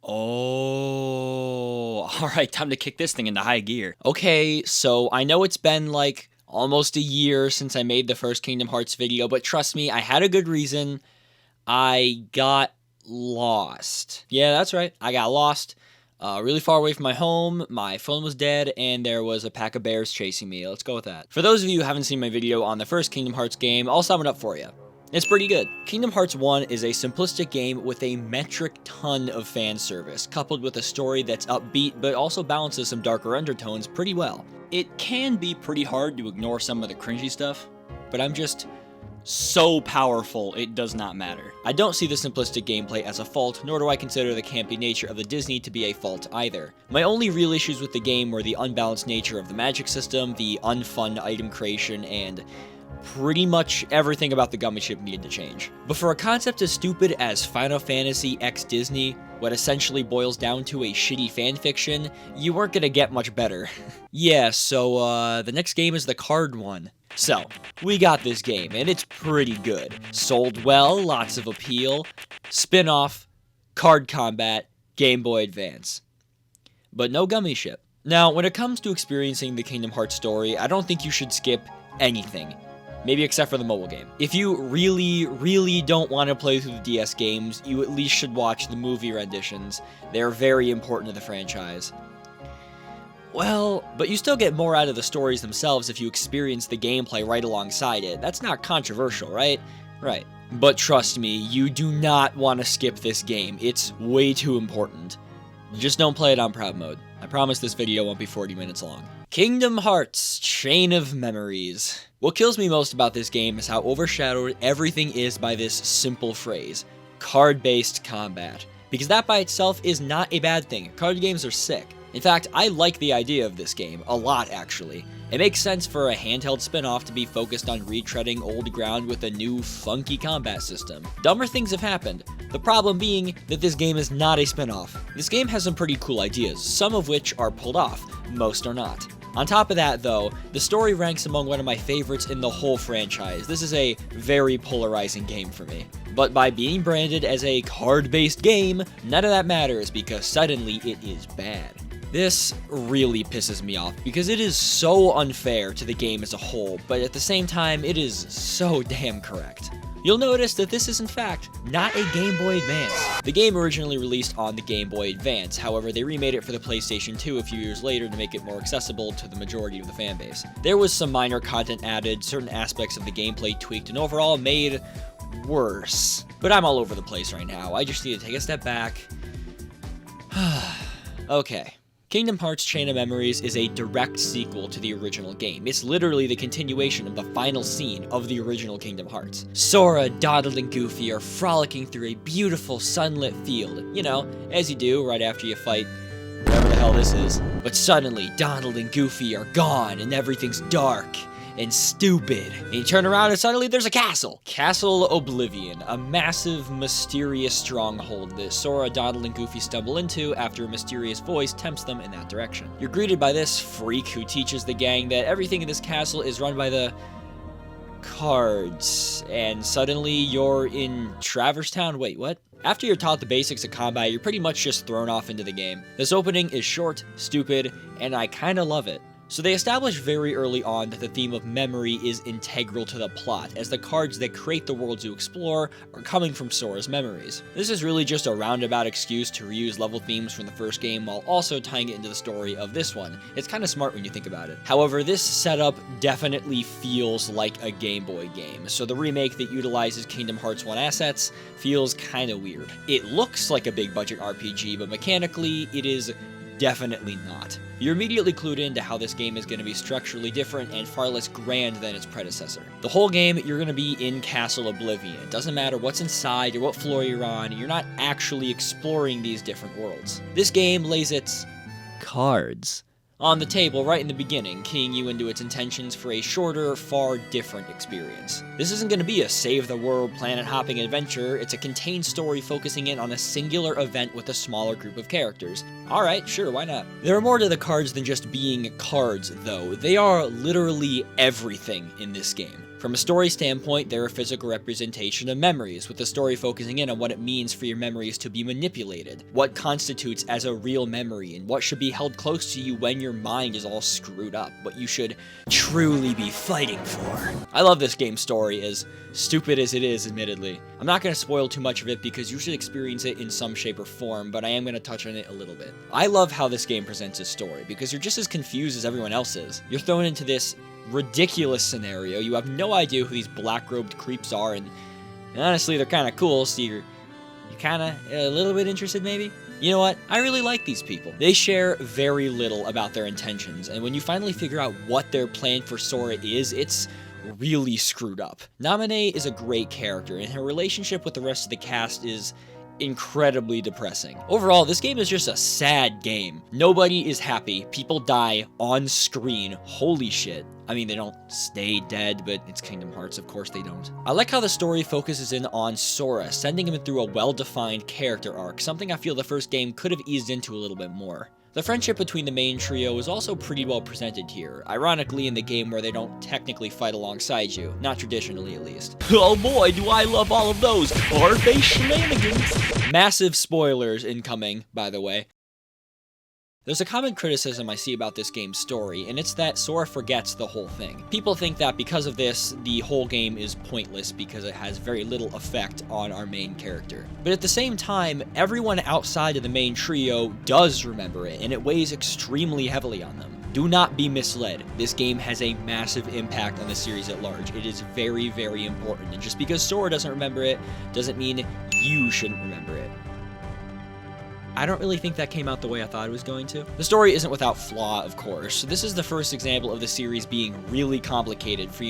Oh, alright, time to kick this thing into high gear. Okay, so I know it's been like almost a year since I made the first Kingdom Hearts video, but trust me, I had a good reason. I got lost. Yeah, that's right, I got lost. Really far away from my home, my phone was dead, and there was a pack of bears chasing me. Let's go with that. For those of you who haven't seen my video on the first Kingdom Hearts game, I'll sum it up for you. It's pretty good. Kingdom Hearts 1 is a simplistic game with a metric ton of fan service, coupled with a story that's upbeat but also balances some darker undertones pretty well. It can be pretty hard to ignore some of the cringy stuff, but I'm just so powerful it does not matter. I don't see the simplistic gameplay as a fault, nor do I consider the campy nature of the Disney to be a fault either. My only real issues with the game were the unbalanced nature of the magic system, the unfun item creation, and pretty much everything about the gummy ship needed to change. But for a concept as stupid as Final Fantasy X Disney, what essentially boils down to a shitty fanfiction, you weren't gonna get much better. Yeah, so the next game is the card one. So, we got this game, and it's pretty good. Sold well, lots of appeal, spin-off, card combat, Game Boy Advance. But no gummy ship. Now, when it comes to experiencing the Kingdom Hearts story, I don't think you should skip anything. Maybe except for the mobile game. If you really don't want to play through the DS games, you at least should watch the movie renditions. They're very important to the franchise. Well, but you still get more out of the stories themselves if you experience the gameplay right alongside it. That's not controversial, right? Right. But trust me, you do not want to skip this game. It's way too important. Just don't play it on Proud Mode. I promise this video won't be 40 minutes long. Kingdom Hearts Chain of Memories. What kills me most about this game is how overshadowed everything is by this simple phrase, card-based combat. Because that by itself is not a bad thing. Card games are sick. In fact, I like the idea of this game, a lot actually. It makes sense for a handheld spin-off to be focused on retreading old ground with a new, funky combat system. Dumber things have happened, the problem being that this game is not a spin-off. This game has some pretty cool ideas, some of which are pulled off, most are not. On top of that, though, the story ranks among one of my favorites in the whole franchise. This is a very polarizing game for me. But by being branded as a card-based game, none of that matters because suddenly it is bad. This really pisses me off because it is so unfair to the game as a whole, but at the same time, it is so damn correct. You'll notice that this is in fact not a Game Boy Advance. The game originally released on the Game Boy Advance, however they remade it for the PlayStation 2 a few years later to make it more accessible to the majority of the fanbase. There was some minor content added, certain aspects of the gameplay tweaked, and overall made worse. But I'm all over the place right now, I just need to take a step back. Okay. Kingdom Hearts Chain of Memories is a direct sequel to the original game. It's literally the continuation of the final scene of the original Kingdom Hearts. Sora, Donald, and Goofy are frolicking through a beautiful sunlit field. You know, as you do right after you fight whatever the hell this is. But suddenly, Donald and Goofy are gone and everything's dark and stupid. And you turn around and suddenly there's a castle. Castle Oblivion, a massive, mysterious stronghold that Sora, Donald, and Goofy stumble into after a mysterious voice tempts them in that direction. You're greeted by this freak who teaches the gang that everything in this castle is run by the cards. And suddenly you're in Traverse Town. Wait, what? After you're taught the basics of combat, you're pretty much just thrown off into the game. This opening is short, stupid, and I kinda love it. So they established very early on that the theme of memory is integral to the plot, as the cards that create the worlds you explore are coming from Sora's memories. This is really just a roundabout excuse to reuse level themes from the first game while also tying it into the story of this one. It's kinda smart when you think about it. However, this setup definitely feels like a Game Boy game, so the remake that utilizes Kingdom Hearts 1 assets feels kinda weird. It looks like a big budget RPG, but mechanically it is definitely not. You're immediately clued into how this game is going to be structurally different and far less grand than its predecessor. The whole game, you're going to be in Castle Oblivion. It doesn't matter what's inside or what floor you're on, you're not actually exploring these different worlds. This game lays its cards on the table right in the beginning, keying you into its intentions for a shorter, far different experience. This isn't going to be a save-the-world, planet-hopping adventure, it's a contained story focusing in on a singular event with a smaller group of characters. Alright, sure, why not? There are more to the cards than just being cards, though. They are literally everything in this game. From a story standpoint, they're a physical representation of memories, with the story focusing in on what it means for your memories to be manipulated, what constitutes as a real memory, and what should be held close to you when your mind is all screwed up, what you should truly be fighting for. I love this game's story, as stupid as it is, admittedly. I'm not going to spoil too much of it because you should experience it in some shape or form, but I am going to touch on it a little bit. I love how this game presents its story, because you're just as confused as everyone else is. You're thrown into this ridiculous scenario. You have no idea who these black-robed creeps are, and honestly, they're kind of cool, so you're kind of a little bit interested, maybe? You know what? I really like these people. They share very little about their intentions, and when you finally figure out what their plan for Sora is, it's really screwed up. Naminé is a great character, and her relationship with the rest of the cast is incredibly depressing. Overall, this game is just a sad game. Nobody is happy. People die on screen. Holy shit. I mean, they don't stay dead, but it's Kingdom Hearts, of course they don't. I like how the story focuses in on Sora, sending him through a well-defined character arc, something I feel the first game could have eased into a little bit more. The friendship between the main trio is also pretty well presented here, ironically in the game where they don't technically fight alongside you, not traditionally at least. Oh boy, do I love all of those art-based shenanigans! Massive spoilers incoming, by the way. There's a common criticism I see about this game's story, and it's that Sora forgets the whole thing. People think that because of this, the whole game is pointless because it has very little effect on our main character. But at the same time, everyone outside of the main trio does remember it, and it weighs extremely heavily on them. Do not be misled. This game has a massive impact on the series at large. It is very, very important, and just because Sora doesn't remember it, doesn't mean you shouldn't remember it. I don't really think that came out the way I thought it was going to. The story isn't without flaw, of course. This is the first example of the series being really complicated for,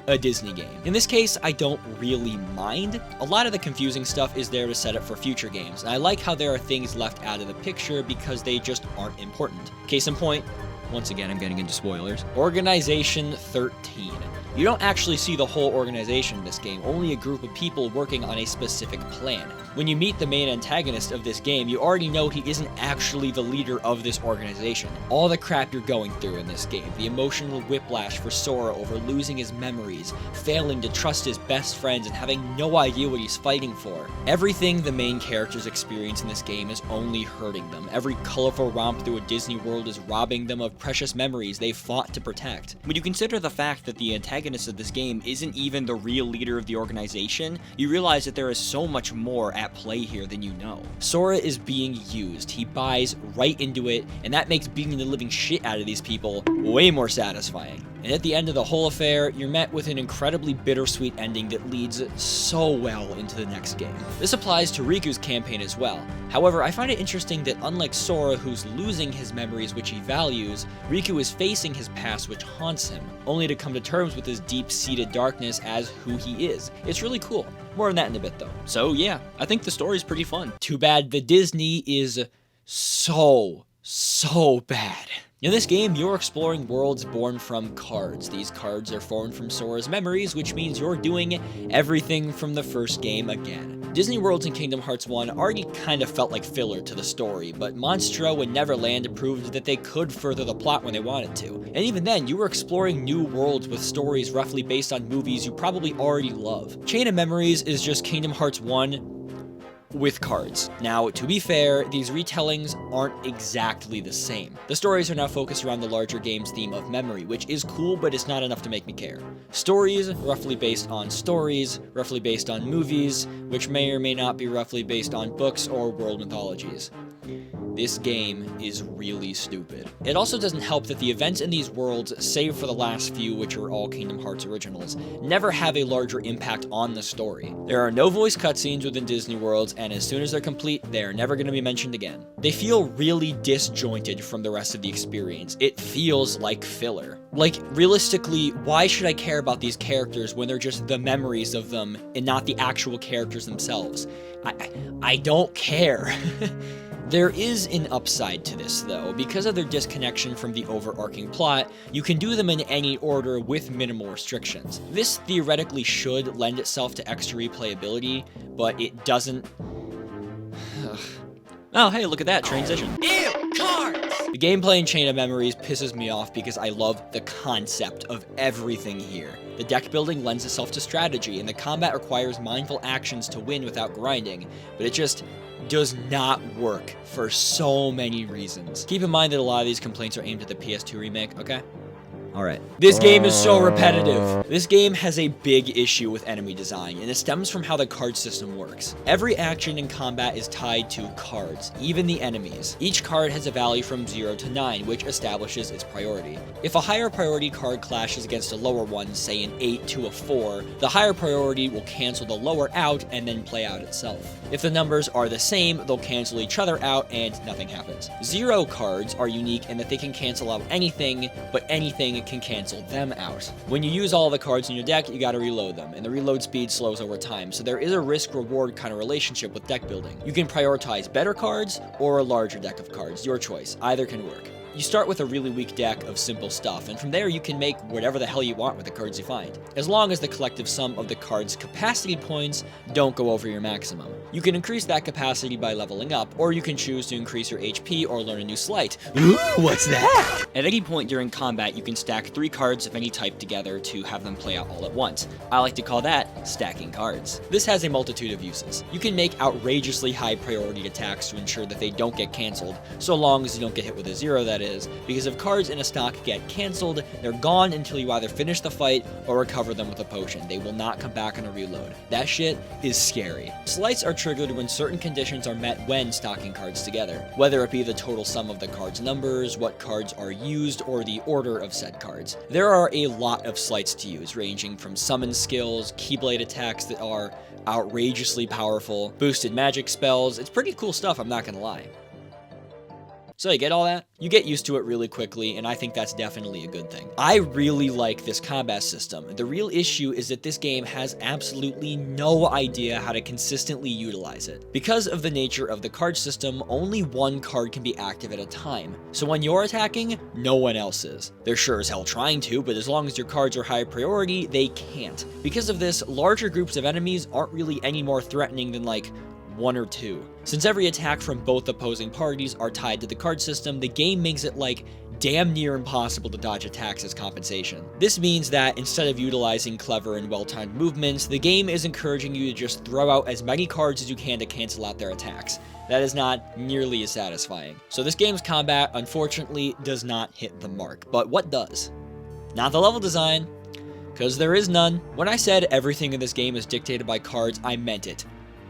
a Disney game. In this case, I don't really mind. A lot of the confusing stuff is there to set up for future games, and I like how there are things left out of the picture because they just aren't important. Case in point, once again, I'm getting into spoilers. Organization 13. You don't actually see the whole organization in this game, only a group of people working on a specific plan. When you meet the main antagonist of this game, you already know he isn't actually the leader of this organization. All the crap you're going through in this game, the emotional whiplash for Sora over losing his memories, failing to trust his best friends, and having no idea what he's fighting for. Everything the main characters experience in this game is only hurting them. Every colorful romp through a Disney world is robbing them of precious memories they fought to protect. When you consider the fact that the antagonist of this game isn't even the real leader of the organization, you realize that there is so much more at play here than you know. Sora is being used, he buys right into it, and that makes beating the living shit out of these people way more satisfying. And at the end of the whole affair, you're met with an incredibly bittersweet ending that leads so well into the next game. This applies to Riku's campaign as well. However, I find it interesting that unlike Sora, who's losing his memories which he values, Riku is facing his past which haunts him, only to come to terms with his deep-seated darkness as who he is. It's really cool. More on that in a bit though. So yeah, I think the story's pretty fun. Too bad the Disney is so bad. In this game, you're exploring worlds born from cards. These cards are formed from Sora's memories, which means you're doing everything from the first game again. Disney Worlds in Kingdom Hearts 1 already kind of felt like filler to the story, but Monstro and Neverland proved that they could further the plot when they wanted to. And even then, you were exploring new worlds with stories roughly based on movies you probably already love. Chain of Memories is just Kingdom Hearts 1 with cards. Now, to be fair, these retellings aren't exactly the same. The stories are now focused around the larger game's theme of memory, which is cool, but it's not enough to make me care. Stories, roughly based on stories, roughly based on movies, which may or may not be roughly based on books or world mythologies. This game is really stupid. It also doesn't help that the events in these worlds, save for the last few, which are all Kingdom Hearts originals, never have a larger impact on the story. There are no voice cutscenes within Disney Worlds, and as soon as they're complete, they're never going to be mentioned again. They feel really disjointed from the rest of the experience. It feels like filler. Like, realistically, why should I care about these characters when they're just the memories of them and not the actual characters themselves? I don't care. There is an upside to this, though. Because of their disconnection from the overarching plot, you can do them in any order with minimal restrictions. This theoretically should lend itself to extra replayability, but it doesn't. Oh, hey, look at that transition. Ew, cards! The gameplay and Chain of Memories pisses me off because I love the concept of everything here. The deck building lends itself to strategy, and the combat requires mindful actions to win without grinding, but it just does not work for so many reasons. Keep in mind that a lot of these complaints are aimed at the PS2 remake, okay? Alright. This game is so repetitive. This game has a big issue with enemy design, and it stems from how the card system works. Every action in combat is tied to cards, even the enemies. Each card has a value from 0 to 9, which establishes its priority. If a higher priority card clashes against a lower one, say an 8 to a 4, the higher priority will cancel the lower out and then play out itself. If the numbers are the same, they'll cancel each other out and nothing happens. 0 cards are unique in that they can cancel out anything, but anything can cancel them out. When you use all the cards in your deck, you gotta reload them, and the reload speed slows over time, so there is a risk-reward kind of relationship with deck building. You can prioritize better cards or a larger deck of cards, your choice. Either can work. You start with a really weak deck of simple stuff, and from there you can make whatever the hell you want with the cards you find, as long as the collective sum of the card's capacity points don't go over your maximum. You can increase that capacity by leveling up, or you can choose to increase your HP or learn a new sleight. Ooh, what's that? At any point during combat, you can stack 3 cards of any type together to have them play out all at once. I like to call that stacking cards. This has a multitude of uses. You can make outrageously high priority attacks to ensure that they don't get cancelled, so long as you don't get hit with a 0, that is, because if cards in a stock get cancelled, they're gone until you either finish the fight or recover them with a potion. They will not come back on a reload. That shit is scary. Slights are triggered when certain conditions are met when stocking cards together, whether it be the total sum of the card's numbers, what cards are used, or the order of said cards. There are a lot of slights to use, ranging from summon skills, keyblade attacks that are outrageously powerful, boosted magic spells. It's pretty cool stuff, I'm not gonna lie. So you get all that? You get used to it really quickly, and I think that's definitely a good thing. I really like this combat system. The real issue is that this game has absolutely no idea how to consistently utilize it. Because of the nature of the card system, only one card can be active at a time. So when you're attacking, no one else is. They're sure as hell trying to, but as long as your cards are high priority, they can't. Because of this, larger groups of enemies aren't really any more threatening than like 1 or 2. Since every attack from both opposing parties are tied to the card system, the game makes it like damn near impossible to dodge attacks as compensation. This means that instead of utilizing clever and well-timed movements, the game is encouraging you to just throw out as many cards as you can to cancel out their attacks. That is not nearly as satisfying. So this game's combat, unfortunately, does not hit the mark. But what does? Not the level design, because there is none. When I said everything in this game is dictated by cards, I meant it.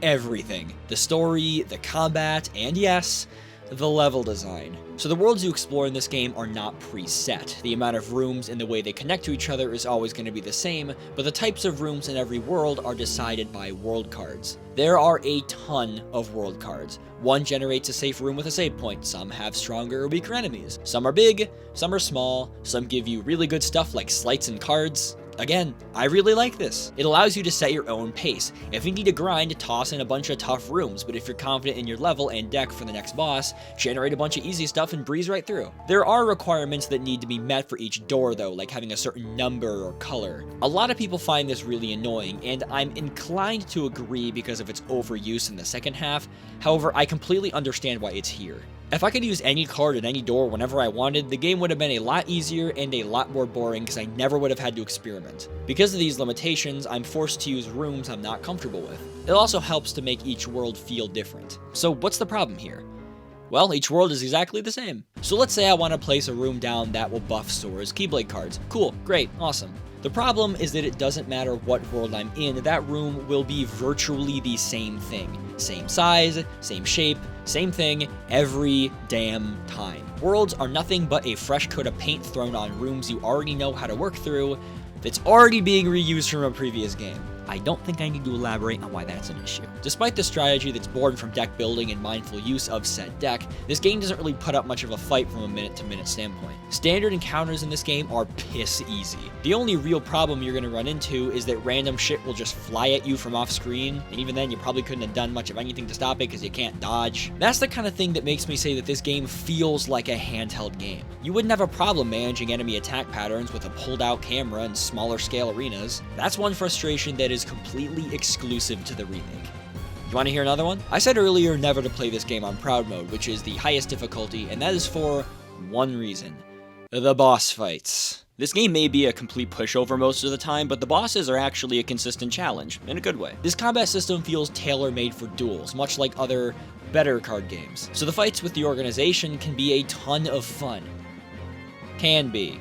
Everything. The story, the combat, and yes, the level design. So the worlds you explore in this game are not preset. The amount of rooms and the way they connect to each other is always going to be the same, but the types of rooms in every world are decided by world cards. There are a ton of world cards. One generates a safe room with a save point. Some have stronger or weaker enemies. Some are big, some are small, some give you really good stuff like sleights and cards. Again, I really like this. It allows you to set your own pace. If you need to grind, toss in a bunch of tough rooms, but if you're confident in your level and deck for the next boss, generate a bunch of easy stuff and breeze right through. There are requirements that need to be met for each door though, like having a certain number or color. A lot of people find this really annoying, and I'm inclined to agree because of its overuse in the second half. However, I completely understand why it's here. If I could use any card at any door whenever I wanted, the game would have been a lot easier and a lot more boring because I never would have had to experiment. Because of these limitations, I'm forced to use rooms I'm not comfortable with. It also helps to make each world feel different. So what's the problem here? Well, each world is exactly the same. So let's say I want to place a room down that will buff Sora's Keyblade cards. Cool, great, awesome. The problem is that it doesn't matter what world I'm in, that room will be virtually the same thing. Same size, same shape, same thing, every damn time. Worlds are nothing but a fresh coat of paint thrown on rooms you already know how to work through that's already being reused from a previous game. I don't think I need to elaborate on why that's an issue. Despite the strategy that's born from deck building and mindful use of said deck, this game doesn't really put up much of a fight from a minute-to-minute standpoint. Standard encounters in this game are piss easy. The only real problem you're going to run into is that random shit will just fly at you from off screen, and even then you probably couldn't have done much of anything to stop it because you can't dodge. That's the kind of thing that makes me say that this game feels like a handheld game. You wouldn't have a problem managing enemy attack patterns with a pulled-out camera and smaller scale arenas. That's one frustration that is completely exclusive to the remake. You want to hear another one? I said earlier never to play this game on Proud Mode, which is the highest difficulty, and that is for one reason: the boss fights. This game may be a complete pushover most of the time, but the bosses are actually a consistent challenge, in a good way. This combat system feels tailor-made for duels, much like other better card games. So the fights with the organization can be a ton of fun. Can be.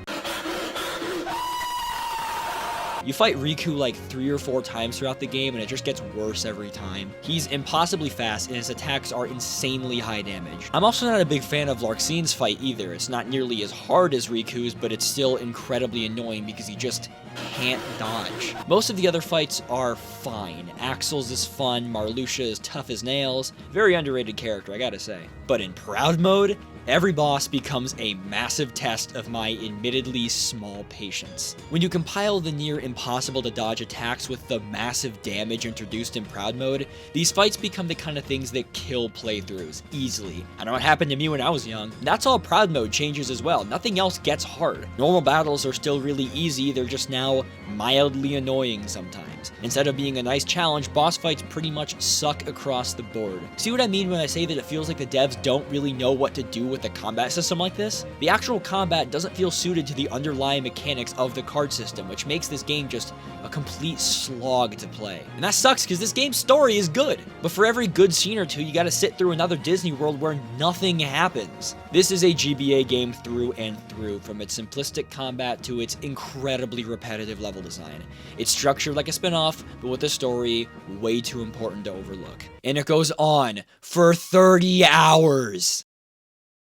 You fight Riku like 3 or 4 times throughout the game, and it just gets worse every time. He's impossibly fast, and his attacks are insanely high damage. I'm also not a big fan of Larxene's fight either. It's not nearly as hard as Riku's, but it's still incredibly annoying because he just can't dodge. Most of the other fights are fine. Axel's is fun, Marluxia is tough as nails. Very underrated character, I gotta say. But in Proud Mode, every boss becomes a massive test of my admittedly small patience. When you compile the near impossible to dodge attacks with the massive damage introduced in Proud Mode, these fights become the kind of things that kill playthroughs easily. I know what happened to me when I was young. That's all Proud Mode changes as well. Nothing else gets hard. Normal battles are still really easy, they're just now mildly annoying sometimes. Instead of being a nice challenge, boss fights pretty much suck across the board. See what I mean when I say that it feels like the devs don't really know what to do with a combat system like this? The actual combat doesn't feel suited to the underlying mechanics of the card system, which makes this game just a complete slog to play. And that sucks because this game's story is good, but for every good scene or two, you gotta sit through another Disney World where nothing happens. This is a GBA game through and through, from its simplistic combat to its incredibly repetitive level design. It's structured like a spin-off, but with a story way too important to overlook. And it goes on for 30 hours!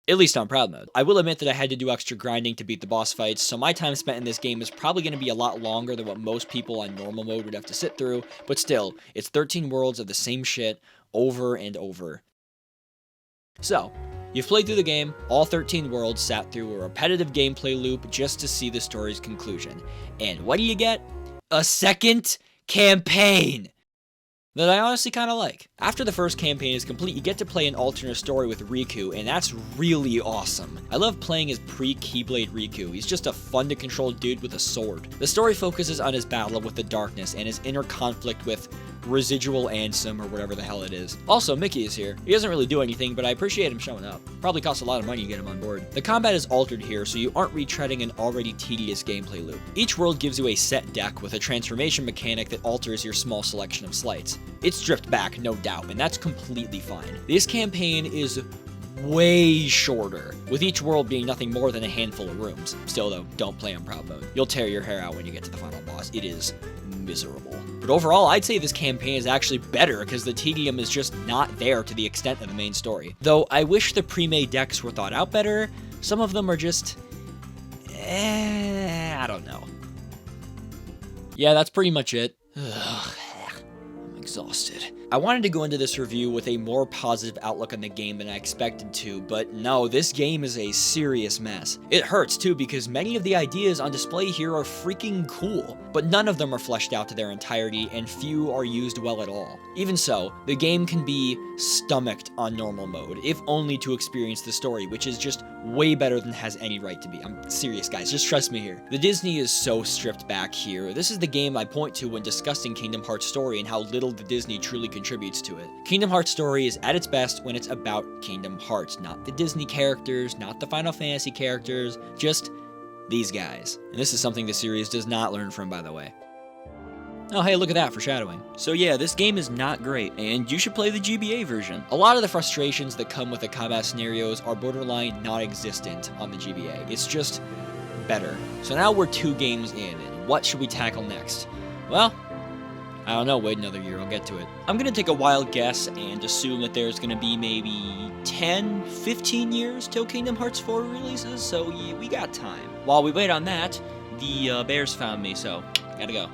At least on Proud Mode. I will admit that I had to do extra grinding to beat the boss fights, so my time spent in this game is probably going to be a lot longer than what most people on normal mode would have to sit through, but still, it's 13 worlds of the same shit over and over. So, you've played through the game, all 13 worlds, sat through a repetitive gameplay loop just to see the story's conclusion. And what do you get? A second campaign! That I honestly kind of like. After the first campaign is complete, you get to play an alternate story with Riku, and that's really awesome. I love playing as pre-Keyblade Riku. He's just a fun-to-control dude with a sword. The story focuses on his battle with the darkness and his inner conflict with Residual Ansem, or whatever the hell it is. Also, Mickey is here. He doesn't really do anything, but I appreciate him showing up. Probably costs a lot of money to get him on board. The combat is altered here, so you aren't retreading an already tedious gameplay loop. Each world gives you a set deck with a transformation mechanic that alters your small selection of slights. It's stripped back, no doubt, and that's completely fine. This campaign is way shorter, with each world being nothing more than a handful of rooms. Still though, don't play on Proud Mode. You'll tear your hair out when you get to the final boss. It is miserable. But overall, I'd say this campaign is actually better because the tedium is just not there to the extent of the main story. Though I wish the pre-made decks were thought out better. Some of them are just... I don't know. Yeah, that's pretty much it. Ugh. Exhausted. I wanted to go into this review with a more positive outlook on the game than I expected to, but no, this game is a serious mess. It hurts too because many of the ideas on display here are freaking cool, but none of them are fleshed out to their entirety and few are used well at all. Even so, the game can be stomached on normal mode, if only to experience the story, which is just way better than it has any right to be. I'm serious, guys, just trust me here. The Disney is so stripped back here. This is the game I point to when discussing Kingdom Hearts story and how little the Disney truly contributes to it. Kingdom Hearts story is at its best when it's about Kingdom Hearts, not the Disney characters, not the Final Fantasy characters, just these guys. And this is something the series does not learn from, by the way. Oh hey, look at that, foreshadowing. So yeah, this game is not great, and you should play the GBA version. A lot of the frustrations that come with the combat scenarios are borderline non-existent on the GBA. It's just better. So now we're 2 games in, and what should we tackle next? Well, I don't know, wait another year, I'll get to it. I'm gonna take a wild guess and assume that there's gonna be maybe 10, 15 years till Kingdom Hearts 4 releases, so yeah, we got time. While we wait on that, the bears found me, so gotta go.